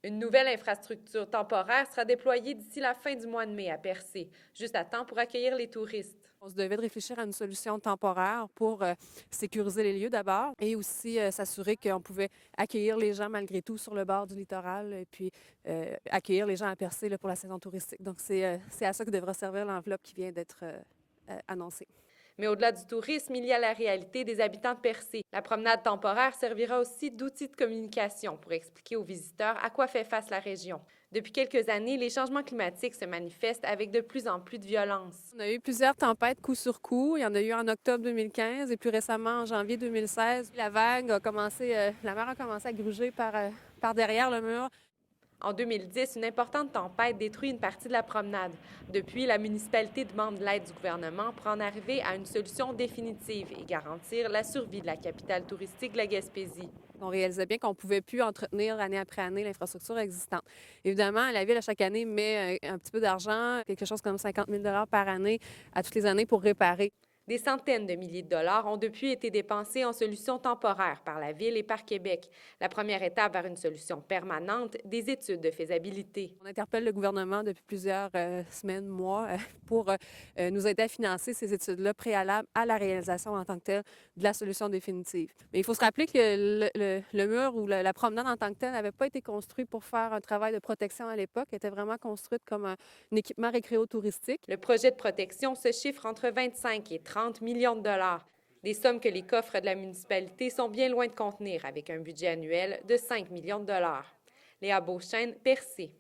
Une nouvelle infrastructure temporaire sera déployée d'ici la fin du mois de mai à Percé, juste à temps pour accueillir les touristes. On se devait de réfléchir à une solution temporaire pour sécuriser les lieux d'abord et aussi s'assurer qu'on pouvait accueillir les gens malgré tout sur le bord du littoral et puis accueillir les gens à Percé là, pour la saison touristique. Donc, c'est à ça que devra servir l'enveloppe qui vient d'être annoncée. Mais au-delà du tourisme, il y a la réalité des habitants de Percé. La promenade temporaire servira aussi d'outil de communication pour expliquer aux visiteurs à quoi fait face la région. Depuis quelques années, les changements climatiques se manifestent avec de plus en plus de violence. On a eu plusieurs tempêtes coup sur coup. Il y en a eu en octobre 2015 et plus récemment en janvier 2016. La vague a commencé, la mer a commencé à gruger par derrière le mur. En 2010, une importante tempête détruit une partie de la promenade. Depuis, la municipalité demande l'aide du gouvernement pour en arriver à une solution définitive et garantir la survie de la capitale touristique de la Gaspésie. On réalisait bien qu'on ne pouvait plus entretenir année après année l'infrastructure existante. Évidemment, la Ville, à chaque année, met un petit peu d'argent, quelque chose comme 50 000 par année, à toutes les années pour réparer. Des centaines de milliers de dollars ont depuis été dépensés en solutions temporaires par la Ville et par Québec. La première étape vers une solution permanente, des études de faisabilité. On interpelle le gouvernement depuis plusieurs semaines, mois, pour nous aider à financer ces études-là préalables à la réalisation en tant que telle de la solution définitive. Mais il faut se rappeler que le mur ou la promenade en tant que telle n'avait pas été construit pour faire un travail de protection à l'époque. Elle était vraiment construite comme un équipement récréo-touristique. Le projet de protection se chiffre entre 25 et 30 millions de dollars. Des sommes que les coffres de la municipalité sont bien loin de contenir avec un budget annuel de 5 millions de dollars. Léa Beauchesne, Percé.